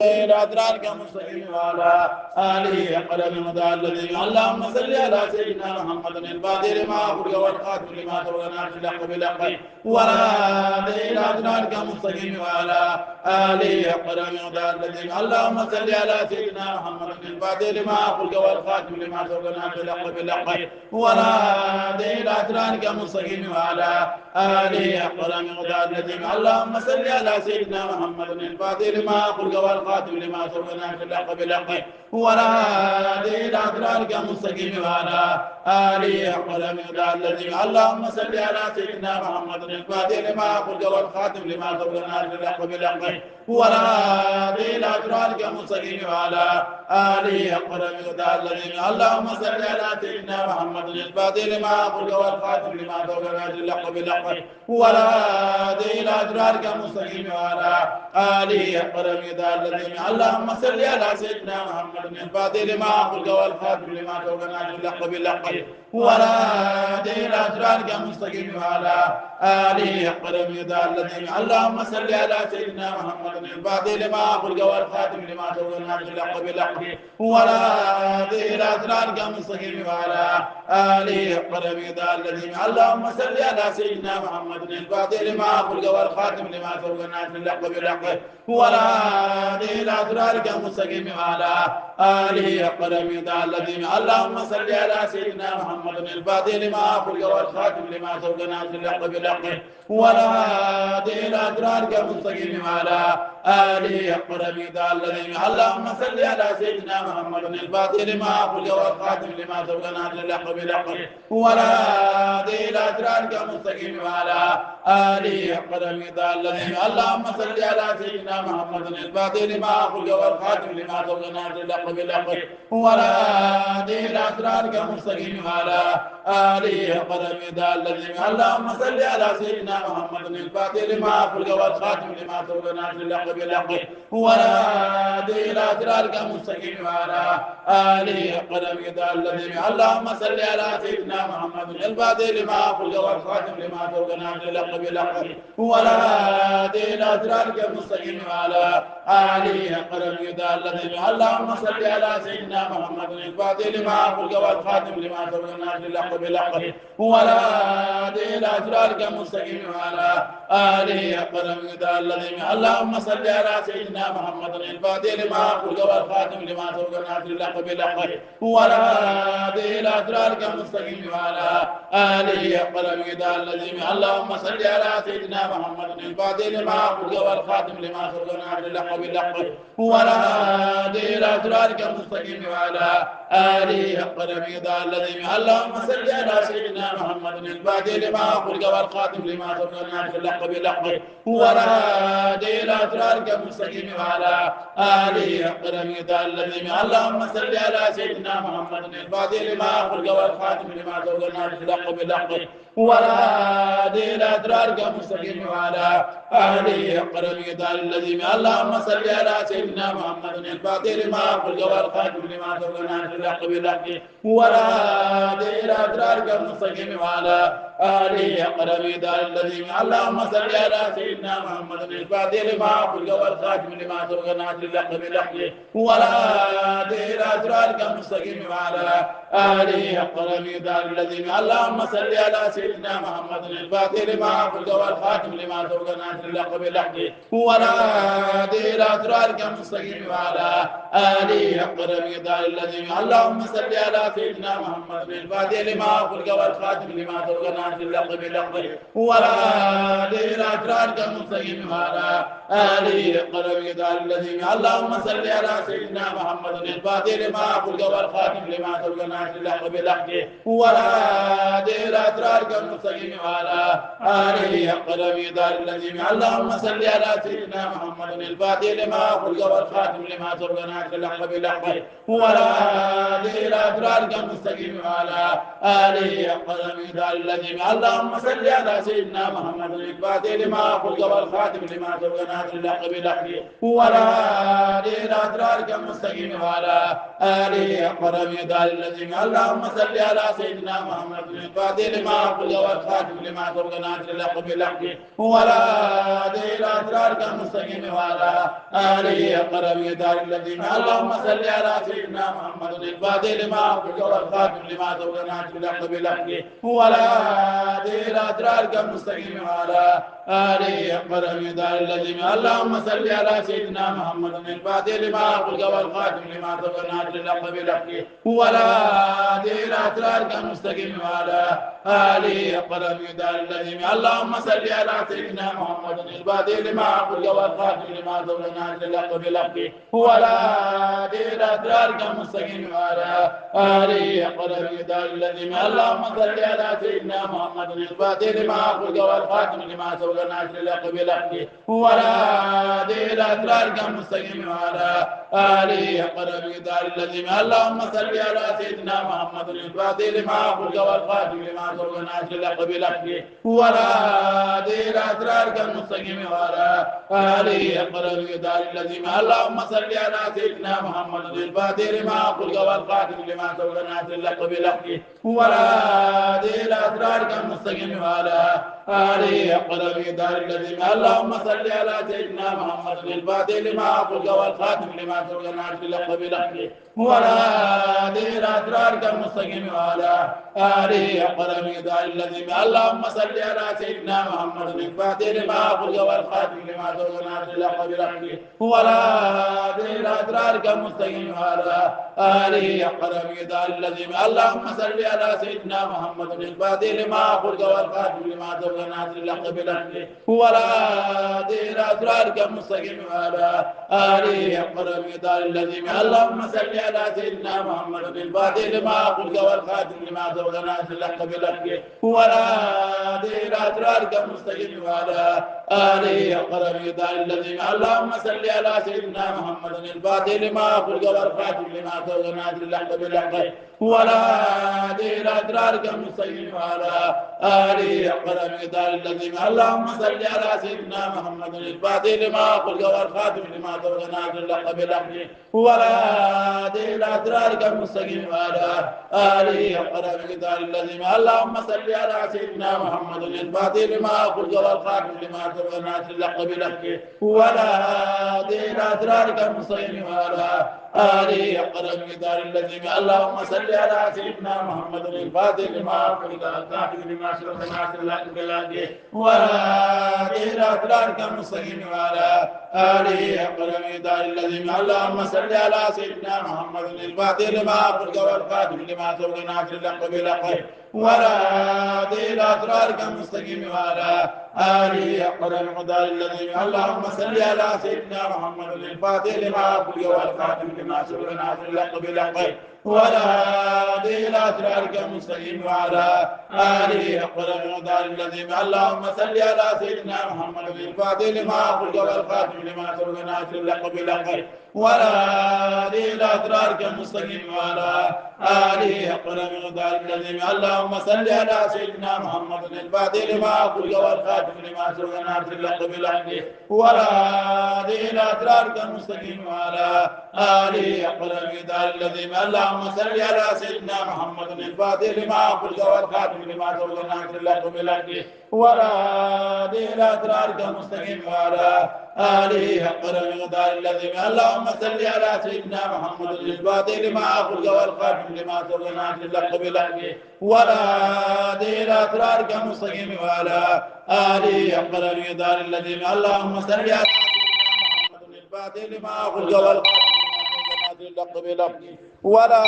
أدراك مستقيم وعلى آله أقرب مدى الذي اللهم صل على سيدنا محمد الفاتح لما أخرج والخاتم لما سبقنا في الحق بالحق ولا إلى أدراك مستقيم وعلى آله أقرب مدى الذي اللهم صل على سيدنا محمد الفاتح لما أخرج والخاتم لما سبقنا في الحق بالحق ولا إلى أدراك مستقيم وعلى آله أقرب مدى الذي اللهم صل على سيدنا محمد الفاتح لما أخرج والخاتم لما سبقنا في الحق بالحق ولا إلى أدراك مستقيم وعلى آله أقرب مدى الذي اللهم صل على سيدنا محمد الفاتح لما أخرج والخاتم لما سبقنا في الحق بالحق ولا إلى أدراك مستقيم وعلى آله أقرب مدى الذي اللهم صل على سيدنا محمد الفاتح لما أخرج والخاتم لما سبقنا في الحق بالحق ولا إلى أدراك مستقيم وعلى آله أقرب مدى الذي اللهم صل على سيدنا محمد الفاتح لما أخرج والخاتم لما سبقنا في الحق بالحق ولا إلى أدراك مستقيم وعلى آله أقرب مدى الذي اللهم صل على سيدنا محمد الفاتح لما أخرج والخاتم لما سبقنا في الحق بالحق ولا إلى أدراك مستقيم وعلى آله أقرب مدى الذي اللهم صل على سيدنا محمد الفاتح لما أخرج والخاتم لما سبقنا في الحق بالحق ولا إلى أدراك مستقيم وعلى آله أقرب مدى الذي اللهم صل على سيدنا محمد الفاتح لما أخرج والخاتم لما سبقنا في الحق بالحق ولا إلى أدراك مستقيم وعلى آله أقرب مدى الذي اللهم صل على سيدنا محمد الفاتح لما أخرج والخاتم لما سبقنا في الحق بالحق ولا إلى أدراك مستقيم وعلى آله أقرب مدى الذي اللهم صل على سيدنا محمد الفاتح لما أخرج والخاتم لما سبقنا في الحق بالحق ولا إلى أدراك مستقيم وعلى آله أقرب مدى الذي اللهم صل على سيدنا محمد الفاتح لما أخرج والخاتم لما سبقنا في الحق بالحق ولا إلى أدراك مستقيم وعلى آله أقرب مدى الذي اللهم صل على سيدنا محمد الفاتح لما أخرج والخاتم لما سبقنا في الحق بالحق ولا إلى أدراك مستقيم وعلى آله أقرب مدى الذي اللهم صل على سيدنا محمد الفاتح لما أخرج والخاتم لما سبقنا في الحق بالحق ولا إلى أدراك مستقيم وعلى آله أقرب مدى الذي اللهم صل على سيدنا محمد الفاتح لما أخرج والخاتم لما سبقنا في الحق بالحق ولا إلى أدراك مستقيم وعلى آله أقرب مدى الذي اللهم صل على سيدنا محمد الفاتح لما أخرج والخاتم لما سبقنا في الحق بالحق ولا إلى أدراك مستقيم وعلى آله أقرب مدى الذي اللهم صل على سيدنا محمد الفاتح لما أخرج والخاتم لما سبقنا في الحق بالحق ولا إلى أدراك مستقيم وعلى آله أقرب مدى الذي اللهم صل على سيدنا محمد الفاتح لما أخرج والخاتم لما سبقنا في الحق بالحق ولا إلى أدراك مستقيم وعلى آله أقرب مدى الذي اللهم صل على سيدنا محمد الفاتح لما أخرج والخاتم لما سبقنا في الحق بالحق ولا إلى أدراك مستقيم وعلى آله أقرب مدى الذي اللهم صل على سيدنا محمد الفاتح لما أخرج والخاتم لما سبقنا في الحق بالحق ولا إلى أدراك مستقيم وعلى آله أقرب مدى الذي اللهم صل على سيدنا محمد الفاتح لما أخرج والخاتم لما سبقنا في الحق بالحق ولا إلى أدراك مستقيم وعلى آله أقرب مدى الذي اللهم صل على سيدنا محمد الفاتح لما أخرج والخاتم لما سبقنا في الحق بالحق ولا إلى أدراك مستقيم وعلى آله أقرب مدى الذي اللهم صل على سيدنا محمد الفاتح لما أخرج والخاتم لما سبقنا في الحق بالحق ولا إلى أدراك مستقيم وعلى آله أقرب مدى الذي اللهم صل على سيدنا محمد الفاتح لما أخرج والخاتم لما سبقنا في الحق بالحق ولا إلى أدراك مستقيم وعلى آله أقرب مدى الذي اللهم صل على سيدنا محمد الفاتح لما أخرج والخاتم لما سبقنا في الحق بالحق ولا إلى صراطك المستقيم وعلى آله أقرب يدار الذين اللهم صل على سيدنا محمد الفاتح لما أقول والخاتم لما سبق ناصر الحق بالحق ولا إلى صراطك المستقيم وعلى آله أقرب يدار الذين اللهم صل على سيدنا محمد الفاتح لما أقول والخاتم لما سبق ناصر الحق بالحق ولا إلى صراطك المستقيم وعلى آله أقرب يدار الذين اللهم صل على سيدنا محمد الفاتح لما أقول والخاتم لما سبق ناصر الحق بالحق ولا إلى صراطك المستقيم وعلى آله أقرب يدار الذين اللهم صل على سيدنا محمد الفاتح لما أقول والخاتم لما سبق ناصر الحق بالحق ولا إلى صراطك المستقيم وعلى آله أقرب يدار الذين اللهم صل على سيدنا محمد الفاتح لما أقول والخاتم لما سبق ناصر الحق بالحق ولا إلى صراطك المستقيم وعلى آله أقرب يدار الذين اللهم صل على سيدنا محمد الفاتح لما أقول والخاتم لما سبق ناصر الحق بالحق ولا إلى صراطك المستقيم وعلى آله أقرب يدار الذين اللهم صل على سيدنا محمد الفاتح لما أقول والخاتم لما سبق ناصر الحق بالحق ولا إلى صراطك المستقيم وعلى آله أقرب يدار الذين اللهم صل على سيدنا محمد الفاتح لما أقول والخاتم لما سبق ناصر الحق بالحق ولا إلى صراطك المستقيم وعلى آله أقرب يدار الذين اللهم صل على سيدنا محمد الفاتح لما أقول والخاتم لما سبق ناصر الحق بالحق ولا إلى صراطك المستقيم وعلى آله أقرب يدار الذين اللهم صل على سيدنا محمد الفاتح لما أقول والخاتم لما سبق ناصر الحق بالحق ولا إلى صراطك المستقيم وعلى آله أقرب يدار الذين اللهم صل على سيدنا محمد الفاتح لما أقول والخاتم لما سبق ناصر الحق بالحق ولا إلى صراطك المستقيم وعلى آله أقرب يدار الذين اللهم صل على سيدنا محمد الفاتح لما أقول والخاتم لما سبق ناصر الحق بالحق ولا إلى صراطك المستقيم وعلى آله أقرب يدار الذين اللهم صل على سيدنا محمد الفاتح لما أقول والخاتم لما سبق ناصر الحق بالحق ولا إلى صراطك المستقيم وعلى آله أقرب يدار الذين اللهم صل على سيدنا محمد الفاتح لما أقول والخاتم لما سبق ناصر الحق بالحق ولا إلى صراطك المستقيم وعلى آله أقرب يدار الذين اللهم صل على سيدنا محمد الفاتح لما أقول والخاتم لما سبق ناصر الحق بالحق ولا إلى صراطك المستقيم وعلى آله أقرب يدار الذين اللهم صل على سيدنا محمد الفاتح لما أقول والخاتم لما سبق ناصر الحق بالحق ولا إلى صراطك المستقيم وعلى آله أقرب يدار الذين اللهم صل على سيدنا محمد الفاتح لما أقول والخاتم لما سبق ناصر الحق بالحق ولا إلى صراطك المستقيم وعلى آله أقرب يدار الذين اللهم صل على سيدنا محمد الفاتح لما أقول والخاتم لما سبق ناصر الحق بالحق ولا إلى صراطك المستقيم وعلى آله أقرب يدار الذين اللهم صل على سيدنا محمد الفاتح لما أقول والخاتم لما سبق ناصر الحق بالحق ولا إلى صراطك المستقيم وعلى آله أقرب يدار الذين اللهم صل على سيدنا محمد الفاتح لما أقول والخاتم لما سبق ناصر الحق بالحق ولا إلى صراطك المستقيم وعلى آله أقرب يدار الذين اللهم صل على سيدنا محمد الفاتح لما أقول والخاتم لما سبق ناصر الحق بالحق ولا إلى صراطك المستقيم وعلى آله أقرب يدار الذين اللهم صل على سيدنا محمد الفاتح لما أقول والخاتم لما سبق ناصر الحق بالحق ولا